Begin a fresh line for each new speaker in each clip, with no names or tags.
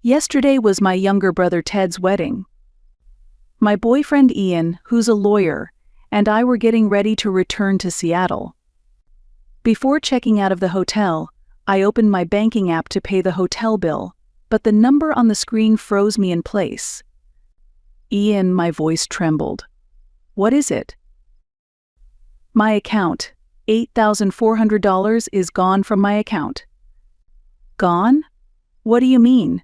Yesterday was my younger brother Ted's wedding. My boyfriend Ian, who's a lawyer, and I were getting ready to return to Seattle. Before checking out of the hotel, I opened my banking app to pay the hotel bill, but the number on the screen froze me in place. Ian, my voice trembled. What is it? My account, $8,400 is gone from my account. Gone? What do you mean?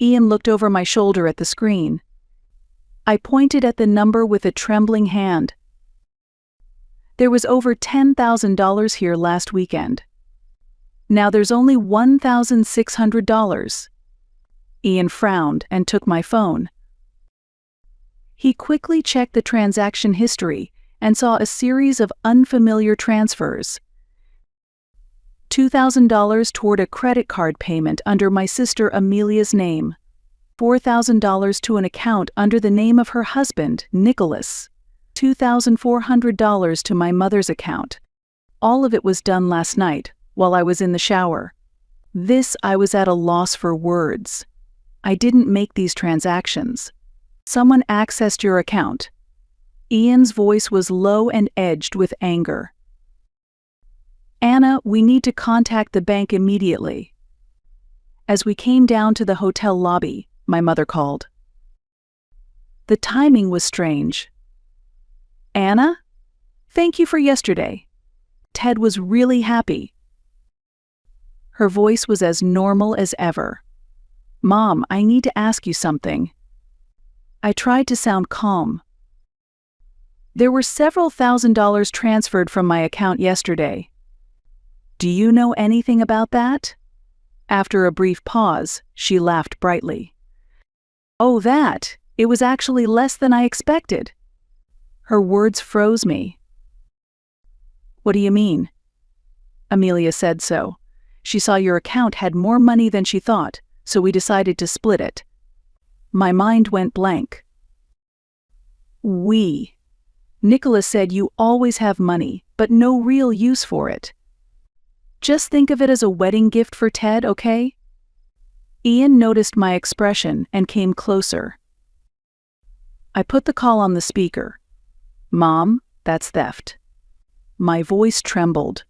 Ian looked over my shoulder at the screen. I pointed at the number with a trembling hand. There was over $10,000 here last weekend. Now there's only $1,600. Ian frowned and took my phone. He quickly checked the transaction history and saw a series of unfamiliar transfers. $2,000 toward a credit card payment under my sister Amelia's name. $4,000 to an account under the name of her husband, Nicholas. $2,400 to my mother's account. All of it was done last night, while I was in the shower. I was at a loss for words. I didn't make these transactions. Someone accessed your account. Ian's voice was low and edged with anger. Anna, we need to contact the bank immediately. As we came down to the hotel lobby, my mother called. The timing was strange. Anna? Thank you for yesterday. Ted was really happy. Her voice was as normal as ever. Mom, I need to ask you something. I tried to sound calm. There were several $1,000s transferred from my account yesterday. Do you know anything about that? After a brief pause, she laughed brightly. Oh, that! It was actually less than I expected. Her words froze me. What do you mean? Amelia said so. She saw your account had more money than she thought, so we decided to split it. My mind went blank. Nicholas said you always have money, but no real use for it. Just think of it as a wedding gift for Ted, okay? Ian noticed my expression and came closer. I put the call on the speaker. Mom, that's theft. My voice trembled.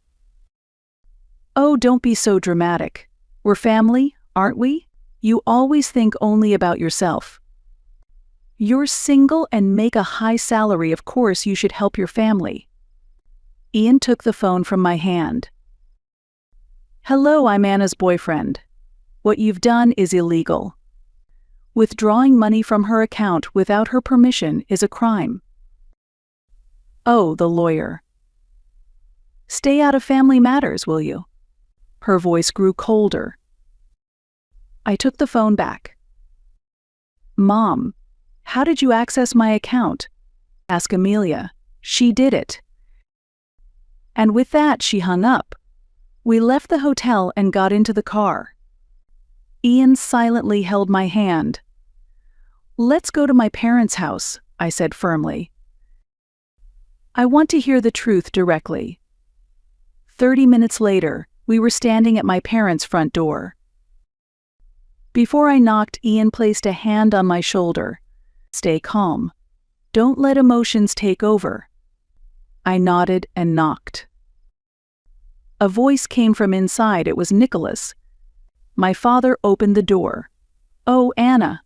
Oh, don't be so dramatic. We're family, aren't we? You always think only about yourself. You're single and make a high salary, of course you should help your family. Ian took the phone from my hand. Hello, I'm Anna's boyfriend. What you've done is illegal. Withdrawing money from her account without her permission is a crime. Oh, the lawyer. Stay out of family matters, will you? Her voice grew colder. I took the phone back. Mom, how did you access my account? Ask Amelia. She did it. And with that, she hung up. We left the hotel and got into the car. Ian silently held my hand. Let's go to my parents' house, I said firmly. I want to hear the truth directly. 30 minutes later, we were standing at my parents' front door. Before I knocked, Ian placed a hand on my shoulder. Stay calm. Don't let emotions take over. I nodded and knocked. A voice came from inside. It was Nicholas. My father opened the door. Oh, Anna.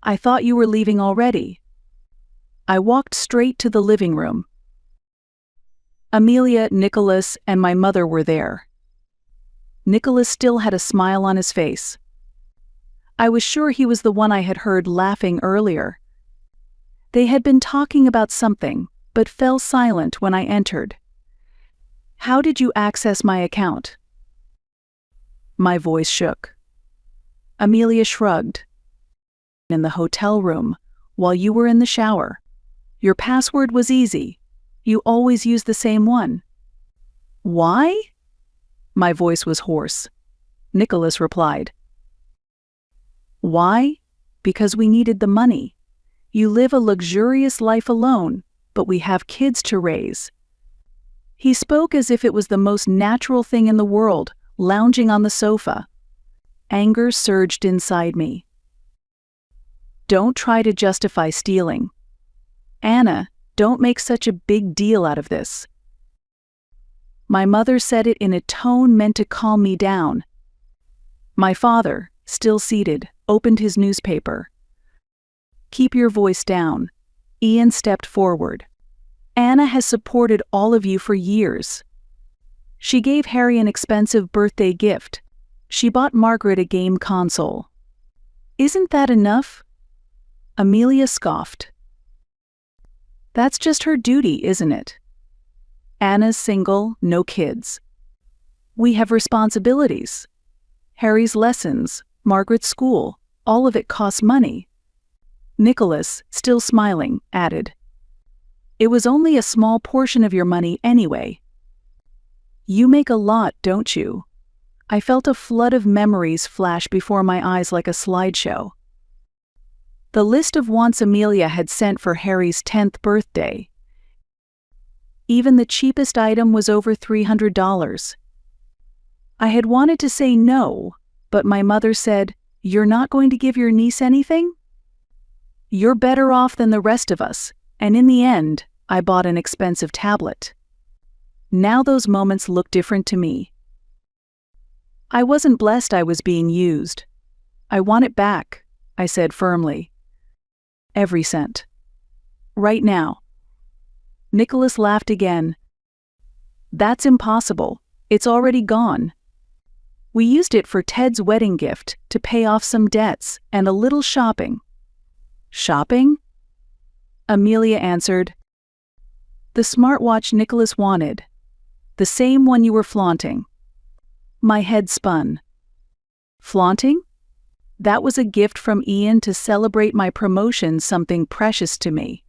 I thought you were leaving already. I walked straight to the living room. Amelia, Nicholas, and my mother were there. Nicholas still had a smile on his face. I was sure he was the one I had heard laughing earlier. They had been talking about something, but fell silent when I entered. How did you access my account? My voice shook. Amelia shrugged. In the hotel room, while you were in the shower. Your password was easy. You always use the same one. Why? My voice was hoarse. Nicholas replied. Why? Because we needed the money. You live a luxurious life alone, but we have kids to raise. He spoke as if it was the most natural thing in the world, lounging on the sofa. Anger surged inside me. Don't try to justify stealing. Anna, don't make such a big deal out of this. My mother said it in a tone meant to calm me down. My father, still seated, opened his newspaper. Keep your voice down. Ian stepped forward. Anna has supported all of you for years. She gave Harry an expensive birthday gift. She bought Margaret a game console. Isn't that enough? Amelia scoffed. That's just her duty, isn't it? Anna's single, no kids. We have responsibilities. Harry's lessons, Margaret's school, all of it costs money. Nicholas, still smiling, added, It was only a small portion of your money anyway. You make a lot, don't you? I felt a flood of memories flash before my eyes like a slideshow. The list of wants Amelia had sent for Harry's 10th birthday. Even the cheapest item was over $300. I had wanted to say no, but my mother said, You're not going to give your niece anything? You're better off than the rest of us, and in the end, I bought an expensive tablet. Now those moments look different to me. I wasn't blessed I was being used. I want it back, I said firmly. Every cent. Right now. Nicholas laughed again. That's impossible. It's already gone. We used it for Ted's wedding gift to pay off some debts and a little shopping. Shopping? Amelia answered. The smartwatch Nicholas wanted. The same one you were flaunting. My head spun. Flaunting? That was a gift from Ian to celebrate my promotion, something precious to me.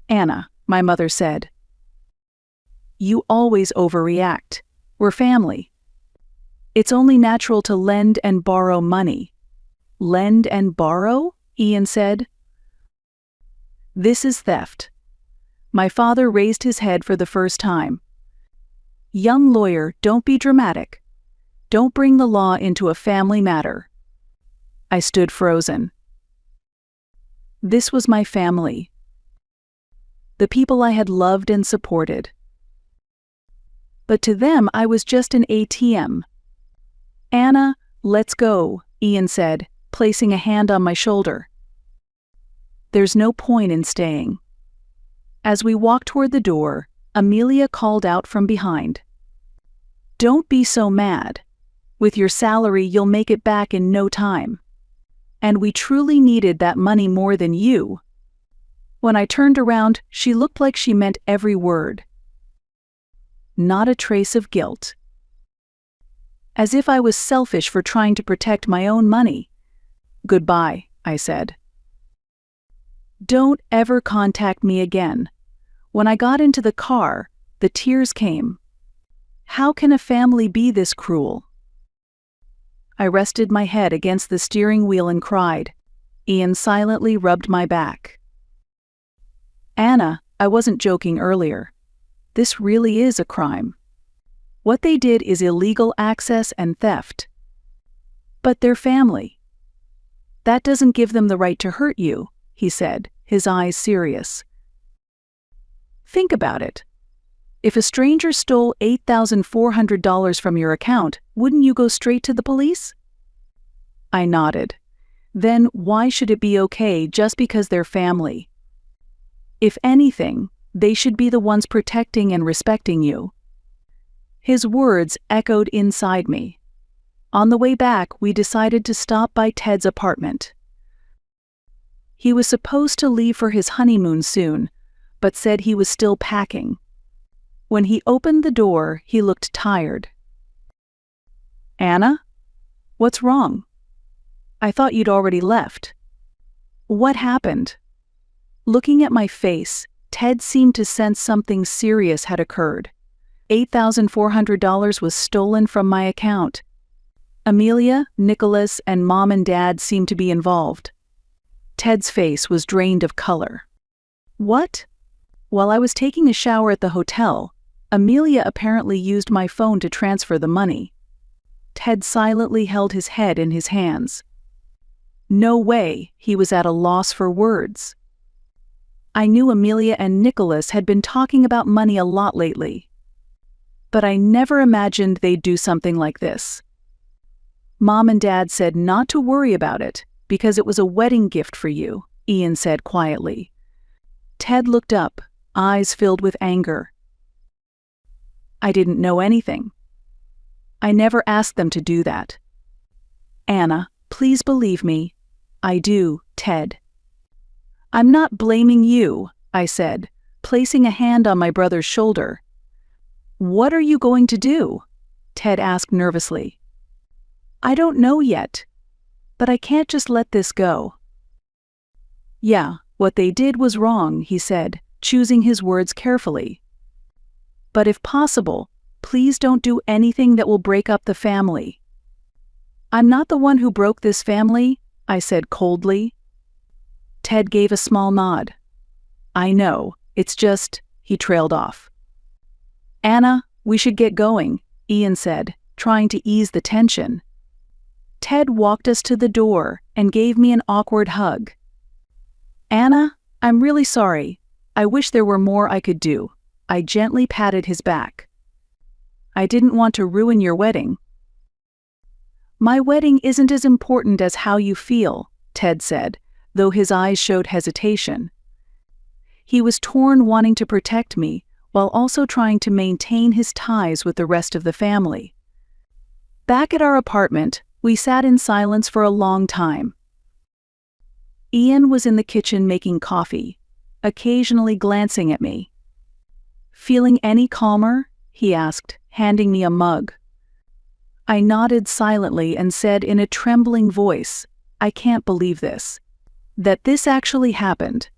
Anna, my mother said. You always overreact. We're family. It's only natural to lend and borrow money. Lend and borrow? Ian said. This is theft. My father raised his head for the first time. Young lawyer, don't be dramatic. Don't bring the law into a family matter. I stood frozen. This was my family. The people I had loved and supported. But to them I was just an ATM. Anna, let's go, Ian said, placing a hand on my shoulder. There's no point in staying. As we walked toward the door, Amelia called out from behind. Don't be so mad. With your salary, you'll make it back in no time. And we truly needed that money more than you. When I turned around, she looked like she meant every word. Not a trace of guilt. As if I was selfish for trying to protect my own money. Goodbye, I said. Don't ever contact me again. When I got into the car, the tears came. How can a family be this cruel? I rested my head against the steering wheel and cried. Ian silently rubbed my back. Anna, I wasn't joking earlier. This really is a crime. What they did is illegal access and theft. But they're family. That doesn't give them the right to hurt you, he said, his eyes serious. Think about it. If a stranger stole $8,400 from your account, wouldn't you go straight to the police? I nodded. Then why should it be okay just because they're family? If anything, they should be the ones protecting and respecting you. His words echoed inside me. On the way back, we decided to stop by Ted's apartment. He was supposed to leave for his honeymoon soon, but said he was still packing. When he opened the door, he looked tired. Anna? What's wrong? I thought you'd already left. What happened? Looking at my face, Ted seemed to sense something serious had occurred. $8,400 was stolen from my account. Amelia, Nicholas, and Mom and Dad seemed to be involved. Ted's face was drained of color. What? While I was taking a shower at the hotel, Amelia apparently used my phone to transfer the money. Ted silently held his head in his hands. No way, he was at a loss for words. I knew Amelia and Nicholas had been talking about money a lot lately. But I never imagined they'd do something like this. Mom and Dad said not to worry about it, because it was a wedding gift for you, Ian said quietly. Ted looked up, eyes filled with anger. I didn't know anything. I never asked them to do that. Anna, please believe me. I do, Ted. I'm not blaming you, I said, placing a hand on my brother's shoulder. What are you going to do? Ted asked nervously. I don't know yet, but I can't just let this go. Yeah, what they did was wrong, he said, choosing his words carefully. But if possible, please don't do anything that will break up the family. I'm not the one who broke this family, I said coldly. Ted gave a small nod. I know, it's just, he trailed off. Anna, we should get going, Ian said, trying to ease the tension. Ted walked us to the door and gave me an awkward hug. Anna, I'm really sorry. I wish there were more I could do. I gently patted his back. I didn't want to ruin your wedding. My wedding isn't as important as how you feel, Ted said, though his eyes showed hesitation. He was torn, wanting to protect me, while also trying to maintain his ties with the rest of the family. Back at our apartment, we sat in silence for a long time. Ian was in the kitchen making coffee, occasionally glancing at me. Feeling any calmer? He asked, handing me a mug. I nodded silently and said in a trembling voice, I can't believe this. That this actually happened.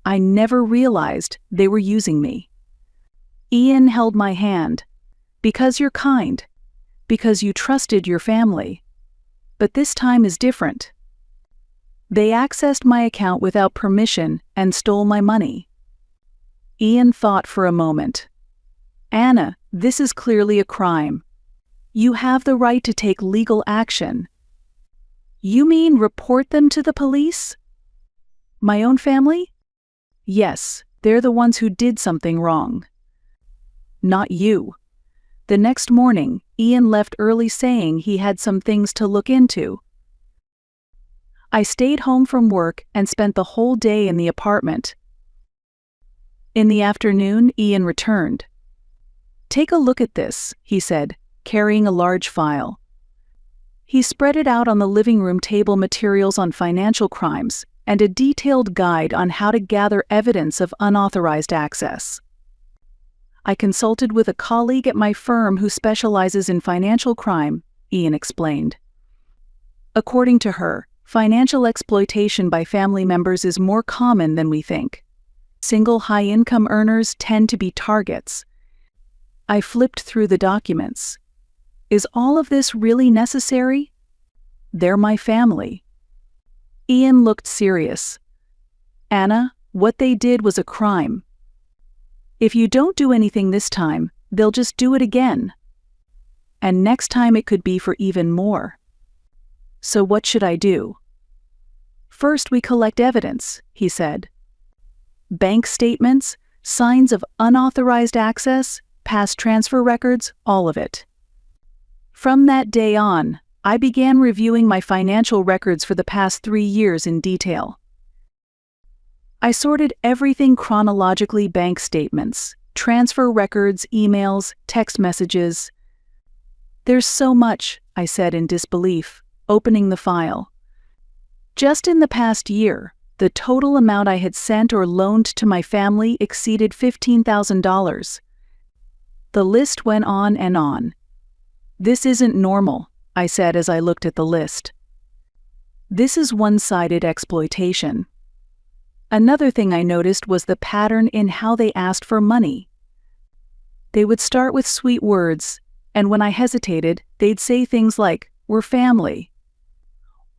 I never realized they were using me. Ian held my hand. Because you're kind. Because you trusted your family. But this time is different. They accessed my account without permission and stole my money. Ian thought for a moment. Anna, this is clearly a crime. You have the right to take legal action. You mean report them to the police? My own family? Yes, they're the ones who did something wrong. Not you. The next morning, Ian left early saying he had some things to look into. I stayed home from work and spent the whole day in the apartment. In the afternoon, Ian returned. Take a look at this, he said, carrying a large file. He spread it out on the living room table, materials on financial crimes, and a detailed guide on how to gather evidence of unauthorized access. I consulted with a colleague at my firm who specializes in financial crime, Ian explained. According to her, financial exploitation by family members is more common than we think. Single high-income earners tend to be targets. I flipped through the documents. Is all of this really necessary? They're my family. Ian looked serious. Anna, what they did was a crime. If you don't do anything this time, they'll just do it again. And next time it could be for even more. So what should I do? First, we collect evidence, he said. Bank statements, signs of unauthorized access, past transfer records, all of it. From that day on, I began reviewing my financial records for the past 3 years in detail. I sorted everything chronologically: bank statements, transfer records, emails, text messages. There's so much, I said in disbelief, opening the file. Just in the past year, the total amount I had sent or loaned to my family exceeded $15,000. The list went on and on. This isn't normal, I said as I looked at the list. This is one-sided exploitation. Another thing I noticed was the pattern in how they asked for money. They would start with sweet words, and when I hesitated, they'd say things like, "We're family,"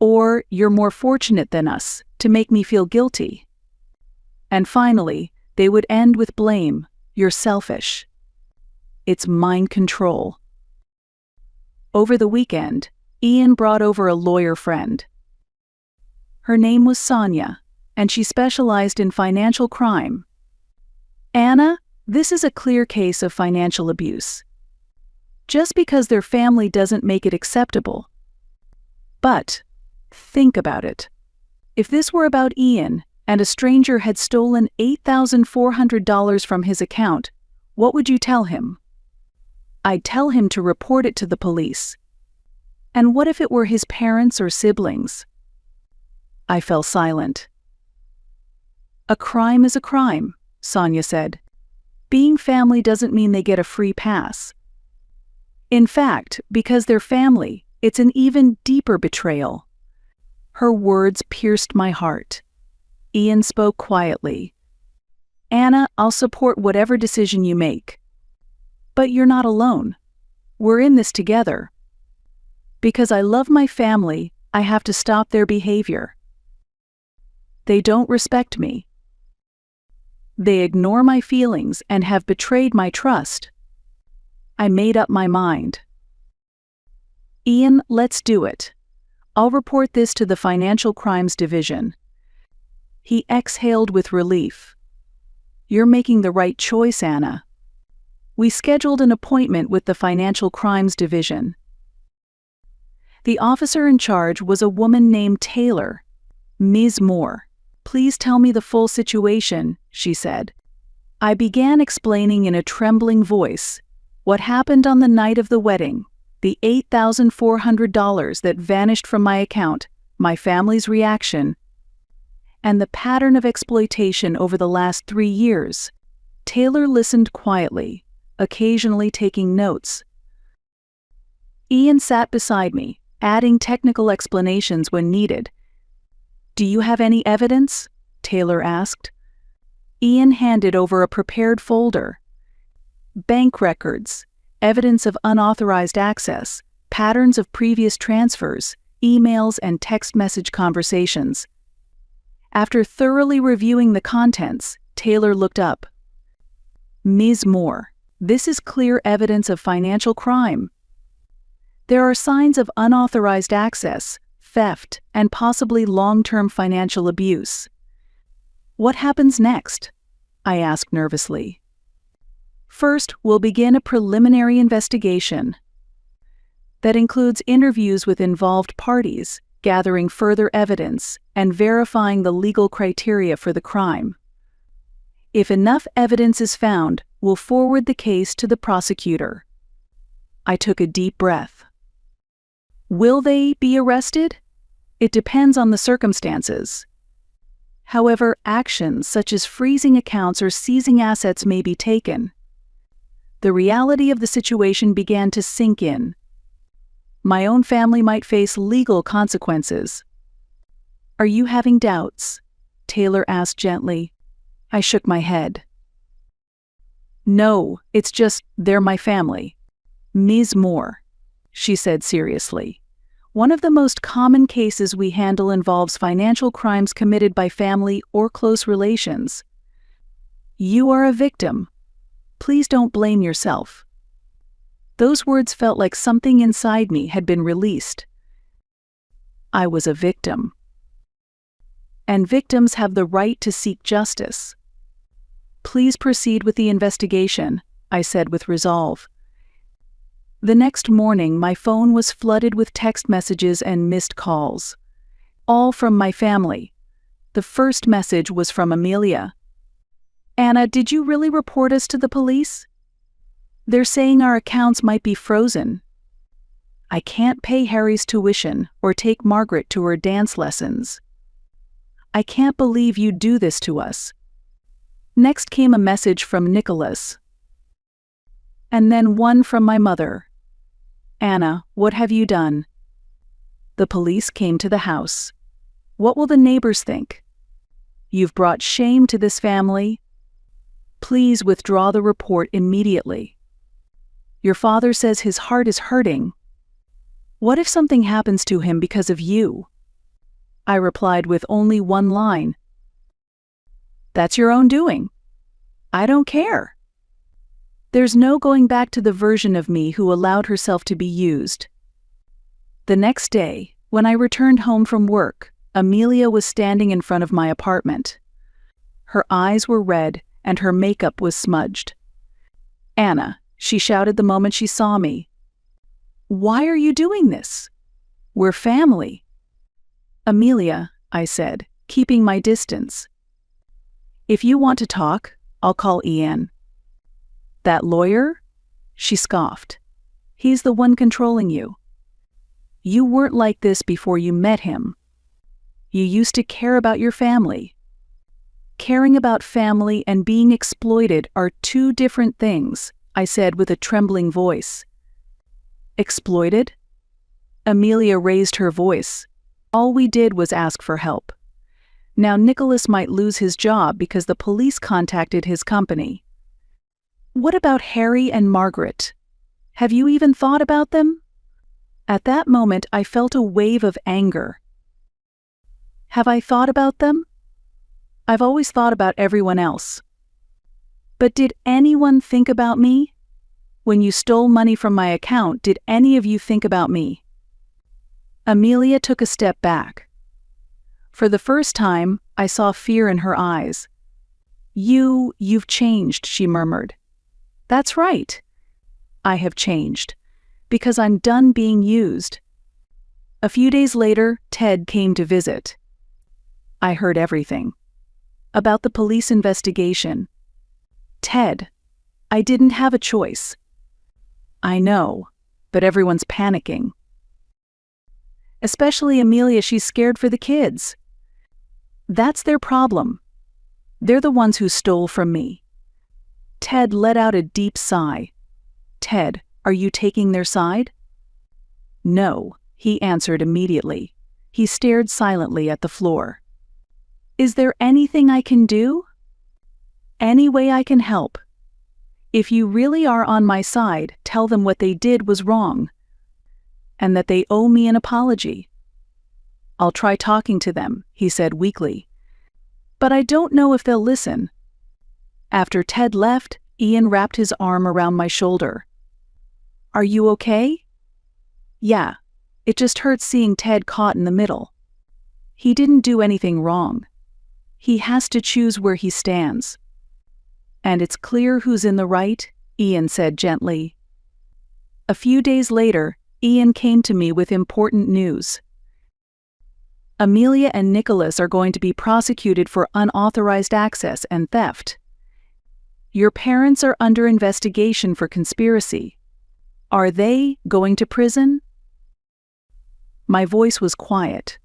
or "You're more fortunate than us," to make me feel guilty. And finally, they would end with blame. "You're selfish." It's mind control. Over the weekend, Ian brought over a lawyer friend. Her name was Sonia, and she specialized in financial crime. Anna, this is a clear case of financial abuse. Just because their family doesn't make it acceptable. But, think about it. If this were about Ian, and a stranger had stolen $8,400 from his account, what would you tell him? I'd tell him to report it to the police. And what if it were his parents or siblings? I fell silent. A crime is a crime, Sonia said. Being family doesn't mean they get a free pass. In fact, because they're family, it's an even deeper betrayal. Her words pierced my heart. Ian spoke quietly. Anna, I'll support whatever decision you make. But you're not alone. We're in this together. Because I love my family, I have to stop their behavior. They don't respect me. They ignore my feelings and have betrayed my trust. I made up my mind. Ian, let's do it. I'll report this to the Financial Crimes Division. He exhaled with relief. You're making the right choice, Anna. We scheduled an appointment with the Financial Crimes Division. The officer in charge was a woman named Taylor. Ms. Moore. Please tell me the full situation, she said. I began explaining in a trembling voice what happened on the night of the wedding, the $8,400 that vanished from my account, my family's reaction, and the pattern of exploitation over the last 3 years. Taylor listened quietly, occasionally taking notes. Ian sat beside me, adding technical explanations when needed. Do you have any evidence? Taylor asked. Ian handed over a prepared folder. Bank records, evidence of unauthorized access, patterns of previous transfers, emails and text message conversations. After thoroughly reviewing the contents, Taylor looked up. Ms. Moore, this is clear evidence of financial crime. There are signs of unauthorized access, theft, and possibly long-term financial abuse. What happens next? I asked nervously. First, we'll begin a preliminary investigation. That includes interviews with involved parties, gathering further evidence, and verifying the legal criteria for the crime. If enough evidence is found, we'll forward the case to the prosecutor. I took a deep breath. Will they be arrested? It depends on the circumstances. However, actions such as freezing accounts or seizing assets may be taken. The reality of the situation began to sink in. My own family might face legal consequences. Are you having doubts? Taylor asked gently. I shook my head. No, it's just they're my family. Ms. Moore, she said seriously. One of the most common cases we handle involves financial crimes committed by family or close relations. You are a victim. Please don't blame yourself. Those words felt like something inside me had been released. I was a victim. And victims have the right to seek justice. Please proceed with the investigation, I said with resolve. The next morning, my phone was flooded with text messages and missed calls. All from my family. The first message was from Amelia. Anna, did you really report us to the police? They're saying our accounts might be frozen. I can't pay Harry's tuition or take Margaret to her dance lessons. I can't believe you do this to us. Next came a message from Nicholas. And then one from my mother. Anna, what have you done? The police came to the house. What will the neighbors think? You've brought shame to this family. Please withdraw the report immediately. Your father says his heart is hurting. What if something happens to him because of you? I replied with only one line. That's your own doing. I don't care. There's no going back to the version of me who allowed herself to be used, The next day, when I returned home from work, Amelia was standing in front of my apartment. Her eyes were red and her makeup was smudged. "Anna," she shouted the moment she saw me. "Why are you doing this? We're family." "Amelia," I said, keeping my distance. "If you want to talk, I'll call Ian." "That lawyer?" She scoffed. "He's the one controlling you. You weren't like this before you met him. You used to care about your family." "Caring about family and being exploited are two different things," I said with a trembling voice. "Exploited?" Amelia raised her voice. "All we did was ask for help. Now Nicholas might lose his job because the police contacted his company. What about Harry and Margaret? Have you even thought about them?" At that moment, I felt a wave of anger. Have I thought about them? I've always thought about everyone else. But did anyone think about me? When you stole money from my account, did any of you think about me? Amelia took a step back. For the first time, I saw fear in her eyes. You've changed," she murmured. "That's right. I have changed, because I'm done being used." A few days later, Ted came to visit. I heard everything. About the police investigation. "Ted, I didn't have a choice." "I know, but everyone's panicking. Especially Amelia, she's scared for the kids." "That's their problem. They're the ones who stole from me." Ted let out a deep sigh. "Ted, are you taking their side?" "No," he answered immediately. He stared silently at the floor. "Is there anything I can do?" "Any way I can help. If you really are on my side, tell them what they did was wrong, and that they owe me an apology." "I'll try talking to them," he said weakly. "But I don't know if they'll listen." After Ted left, Ian wrapped his arm around my shoulder. "Are you okay?" "Yeah, it just hurts seeing Ted caught in the middle. He didn't do anything wrong. He has to choose where he stands." "And it's clear who's in the right," Ian said gently. A few days later, Ian came to me with important news. "Amelia and Nicholas are going to be prosecuted for unauthorized access and theft. Your parents are under investigation for conspiracy. Are they going to prison?" My voice was quiet.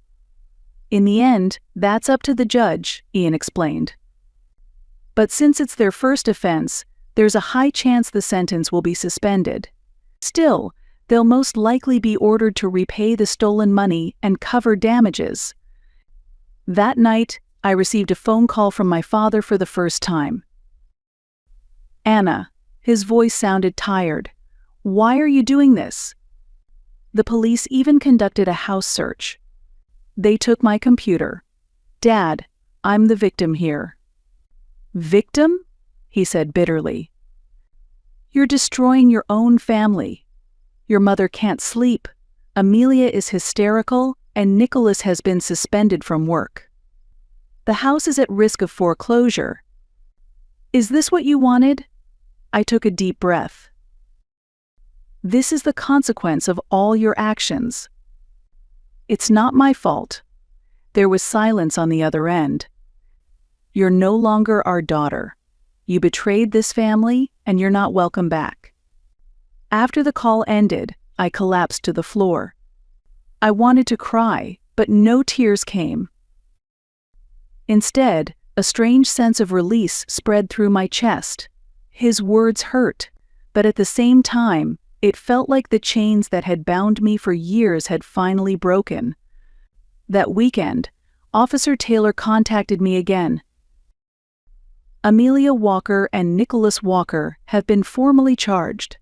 "In the end, that's up to the judge," Ian explained. "But since it's their first offense, there's a high chance the sentence will be suspended. Still, they'll most likely be ordered to repay the stolen money and cover damages." That night, I received a phone call from my father for the first time. "Anna," his voice sounded tired. "Why are you doing this?" "The police even conducted a house search. They took my computer. Dad, I'm the victim here." "Victim?" he said bitterly. "You're destroying your own family. Your mother can't sleep, Amelia is hysterical, and Nicholas has been suspended from work. The house is at risk of foreclosure. Is this what you wanted?" I took a deep breath. "This is the consequence of all your actions." "It's not my fault." There was silence on the other end. "You're no longer our daughter. You betrayed this family, and you're not welcome back." After the call ended, I collapsed to the floor. I wanted to cry, but no tears came. Instead, a strange sense of release spread through my chest. His words hurt, but at the same time, it felt like the chains that had bound me for years had finally broken. That weekend, Officer Taylor contacted me again. "Amelia Walker and Nicholas Walker have been formally charged.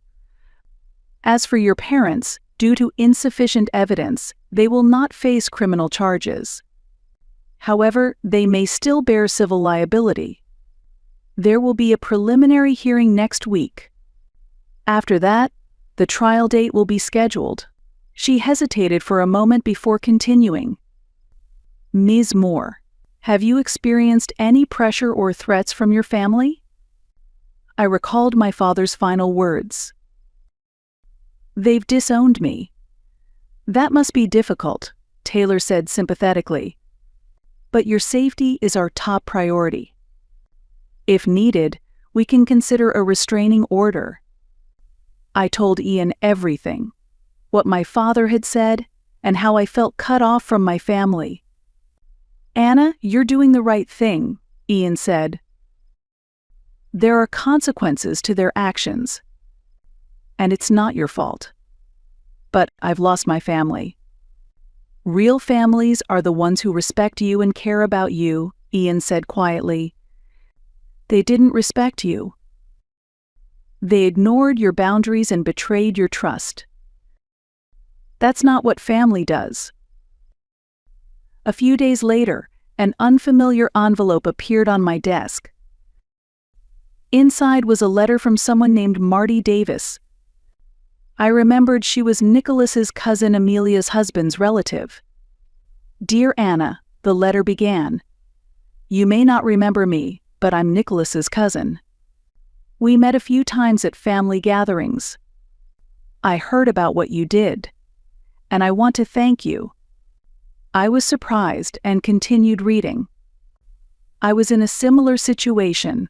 As for your parents, due to insufficient evidence, they will not face criminal charges. However, they may still bear civil liability. There will be a preliminary hearing next week. After that, the trial date will be scheduled." She hesitated for a moment before continuing. Ms. Moore, have you experienced any pressure or threats from your family? I recalled my father's final words. They've disowned me. That must be difficult, Taylor said sympathetically. But your safety is our top priority. If needed, we can consider a restraining order. I told Ian everything, what my father had said, and how I felt cut off from my family. Anna, you're doing the right thing, Ian said. There are consequences to their actions. And it's not your fault. But I've lost my family. Real families are the ones who respect you and care about you, Ian said quietly. They didn't respect you. They ignored your boundaries and betrayed your trust. That's not what family does. A few days later, an unfamiliar envelope appeared on my desk. Inside was a letter from someone named Marty Davis. I remembered she was Nicholas's cousin Amelia's husband's relative. Dear Anna, the letter began. You may not remember me, but I'm Nicholas's cousin. We met a few times at family gatherings. I heard about what you did, and I want to thank you. I was surprised and continued reading. I was in a similar situation.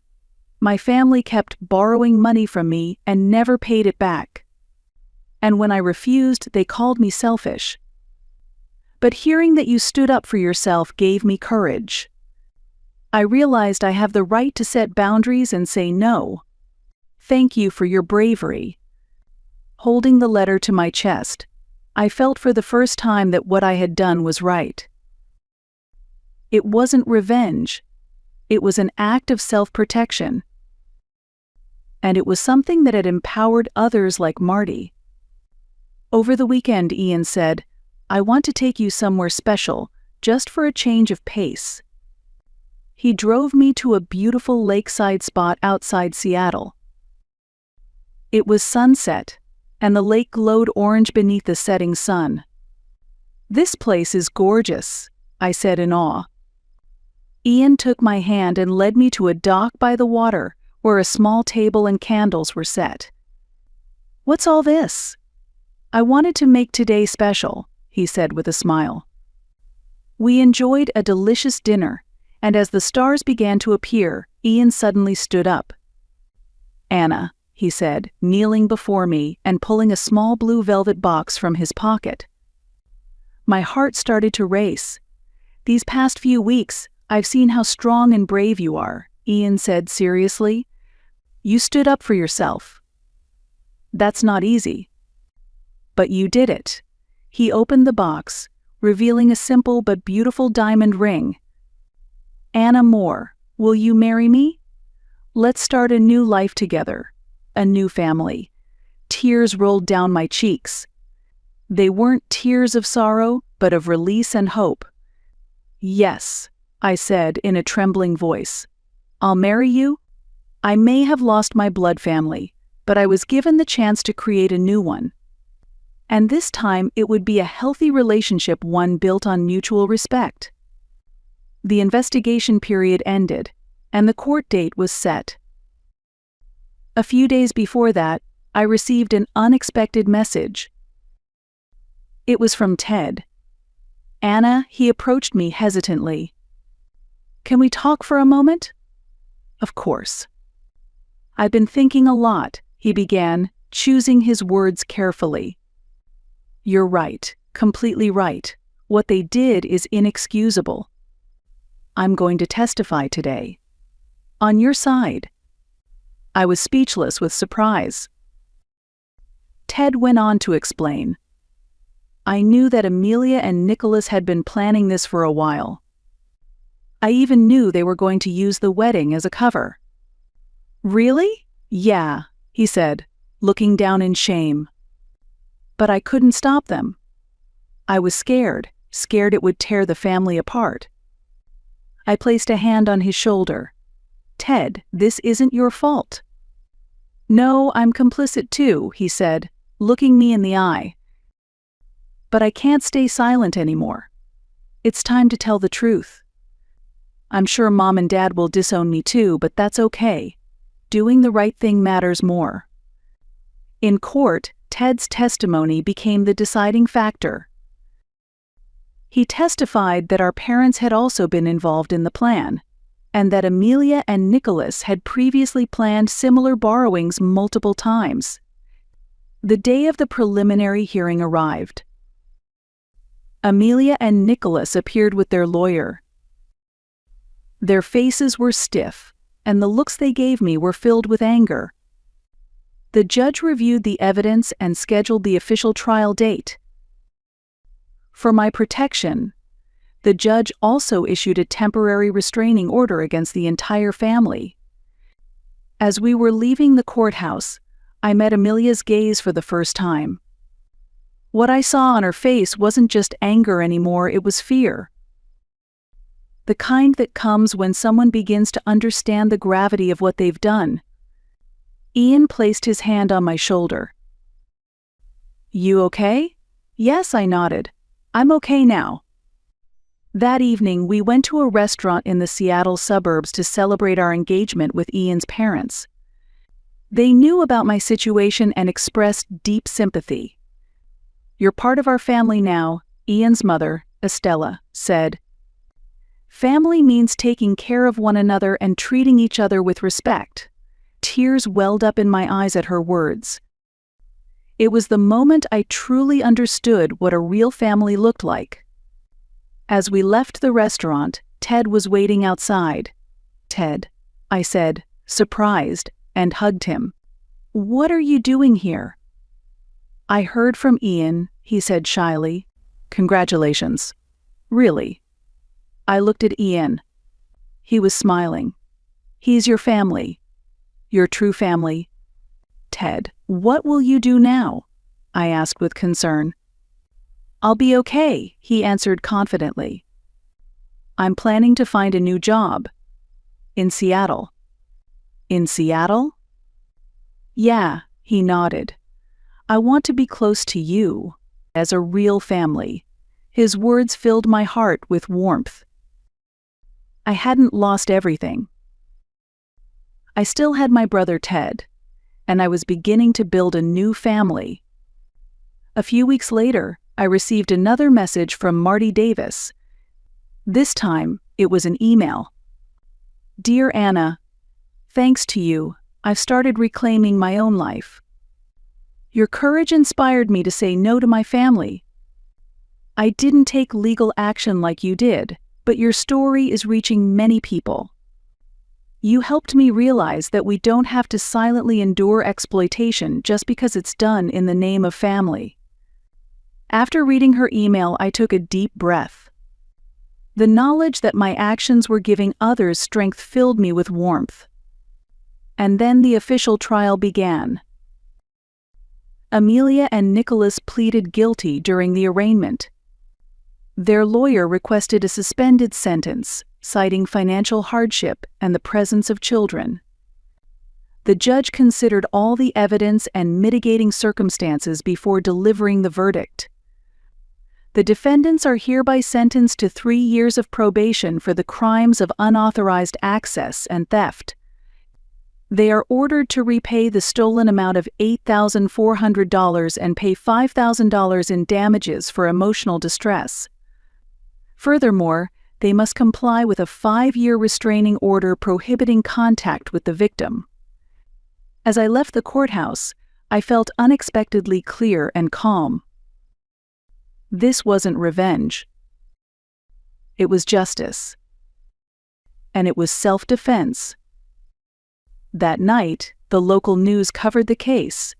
My family kept borrowing money from me and never paid it back. And when I refused, they called me selfish. But hearing that you stood up for yourself gave me courage. I realized I have the right to set boundaries and say no. Thank you for your bravery. Holding the letter to my chest, I felt for the first time that what I had done was right. It wasn't revenge. It was an act of self-protection. And it was something that had empowered others like Marty. Over the weekend, Ian said, I want to take you somewhere special, just for a change of pace. He drove me to a beautiful lakeside spot outside Seattle. It was sunset, and the lake glowed orange beneath the setting sun. This place is gorgeous, I said in awe. Ian took my hand and led me to a dock by the water, where a small table and candles were set. What's all this? I wanted to make today special, he said with a smile. We enjoyed a delicious dinner, and as the stars began to appear, Ian suddenly stood up. Anna, he said, kneeling before me and pulling a small blue velvet box from his pocket. My heart started to race. These past few weeks, I've seen how strong and brave you are, Ian said seriously. You stood up for yourself. That's not easy. But you did it. He opened the box, revealing a simple but beautiful diamond ring. Anna Moore, will you marry me? Let's start a new life together, a new family. Tears rolled down my cheeks. They weren't tears of sorrow, but of release and hope. Yes, I said in a trembling voice. I'll marry you. I may have lost my blood family, but I was given the chance to create a new one. And this time it would be a healthy relationship, one built on mutual respect. The investigation period ended, and the court date was set. A few days before that, I received an unexpected message. It was from Ted. Anna, he approached me hesitantly. Can we talk for a moment? Of course. I've been thinking a lot, he began, choosing his words carefully. You're right, completely right. What they did is inexcusable. I'm going to testify today. On your side. I was speechless with surprise. Ted went on to explain. I knew that Amelia and Nicholas had been planning this for a while. I even knew they were going to use the wedding as a cover. Really? Yeah, he said, looking down in shame. But I couldn't stop them. I was scared it would tear the family apart. I placed a hand on his shoulder. Ted, this isn't your fault. No, I'm complicit too, he said, looking me in the eye. but I can't stay silent anymore. It's time to tell the truth. I'm sure Mom and Dad will disown me too, but that's okay. Doing the right thing matters more. In court, Ted's testimony became the deciding factor. He testified that our parents had also been involved in the plan, and that Amelia and Nicholas had previously planned similar borrowings multiple times. The day of the preliminary hearing arrived. Amelia and Nicholas appeared with their lawyer. Their faces were stiff, and the looks they gave me were filled with anger. The judge reviewed the evidence and scheduled the official trial date. For my protection, the judge also issued a temporary restraining order against the entire family. As we were leaving the courthouse, I met Amelia's gaze for the first time. What I saw on her face wasn't just anger anymore, it was fear. The kind that comes when someone begins to understand the gravity of what they've done. Ian placed his hand on my shoulder. "You okay?" "Yes," I nodded. "I'm okay now." That evening, we went to a restaurant in the Seattle suburbs to celebrate our engagement with Ian's parents. They knew about my situation and expressed deep sympathy. "You're part of our family now," Ian's mother, Estella, said. "Family means taking care of one another and treating each other with respect." Tears welled up in my eyes at her words. It was the moment I truly understood what a real family looked like. As we left the restaurant, Ted was waiting outside. "Ted," I said, surprised, and hugged him. "What are you doing here?" "I heard from Ian," he said shyly. "Congratulations." "Really?" I looked at Ian. He was smiling. "He's your family. Your true family." "Ted, what will you do now?" I asked with concern. "I'll be okay," he answered confidently. "I'm planning to find a new job. In Seattle." "In Seattle?" "Yeah," he nodded. "I want to be close to you, as a real family." His words filled my heart with warmth. I hadn't lost everything. I still had my brother Ted, and I was beginning to build a new family. A few weeks later, I received another message from Marty Davis. This time, it was an email. "Dear Anna, thanks to you, I've started reclaiming my own life. Your courage inspired me to say no to my family. I didn't take legal action like you did, but your story is reaching many people. You helped me realize that we don't have to silently endure exploitation just because it's done in the name of family." After reading her email, I took a deep breath. The knowledge that my actions were giving others strength filled me with warmth. And then the official trial began. Amelia and Nicholas pleaded guilty during the arraignment. Their lawyer requested a suspended sentence, citing financial hardship and the presence of children. The judge considered all the evidence and mitigating circumstances before delivering the verdict. The defendants are hereby sentenced to 3 years of probation for the crimes of unauthorized access and theft. They are ordered to repay the stolen amount of $8,400 and pay $5,000 in damages for emotional distress. Furthermore, they must comply with a 5-year restraining order prohibiting contact with the victim. As I left the courthouse, I felt unexpectedly clear and calm. This wasn't revenge. It was justice. And it was self-defense. That night, the local news covered the case.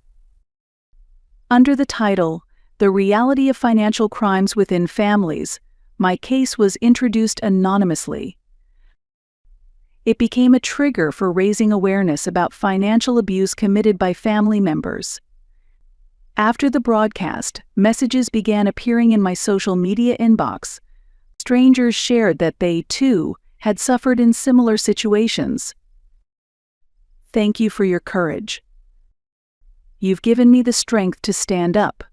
Under the title, "The Reality of Financial Crimes Within Families," my case was introduced anonymously. It became a trigger for raising awareness about financial abuse committed by family members. After the broadcast, messages began appearing in my social media inbox. Strangers shared that they, too, had suffered in similar situations. "Thank you for your courage. You've given me the strength to stand up."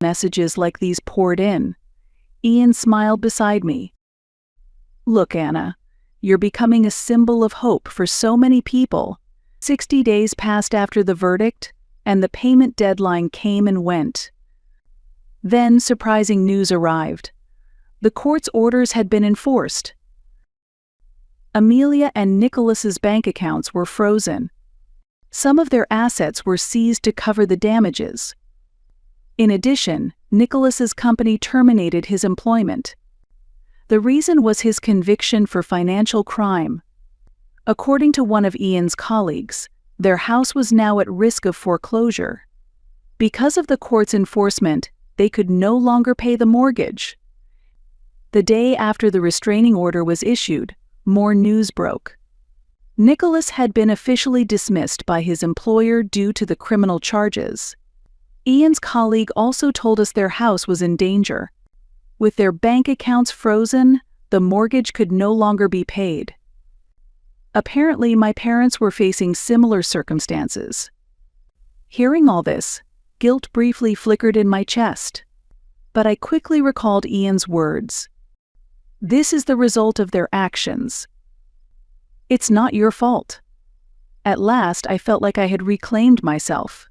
Messages like these poured in. Ian smiled beside me. Look, Anna, you're becoming a symbol of hope for so many people. 60 days passed after the verdict, and the payment deadline came and went. Then surprising news arrived. The court's orders had been enforced. Amelia and Nicholas's bank accounts were frozen. Some of their assets were seized to cover the damages. In addition, Nicholas's company terminated his employment. The reason was his conviction for financial crime. According to one of Ian's colleagues, their house was now at risk of foreclosure. Because of the court's enforcement, they could no longer pay the mortgage. The day after the restraining order was issued, more news broke. Nicholas had been officially dismissed by his employer due to the criminal charges. Ian's colleague also told us their house was in danger. With their bank accounts frozen, the mortgage could no longer be paid. Apparently, my parents were facing similar circumstances. Hearing all this, guilt briefly flickered in my chest. But I quickly recalled Ian's words. This is the result of their actions. It's not your fault. At last, I felt like I had reclaimed myself.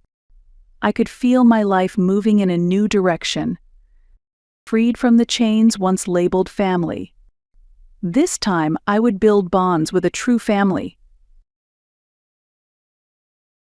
I could feel my life moving in a new direction, freed from the chains once labeled family. This time, I would build bonds with a true family.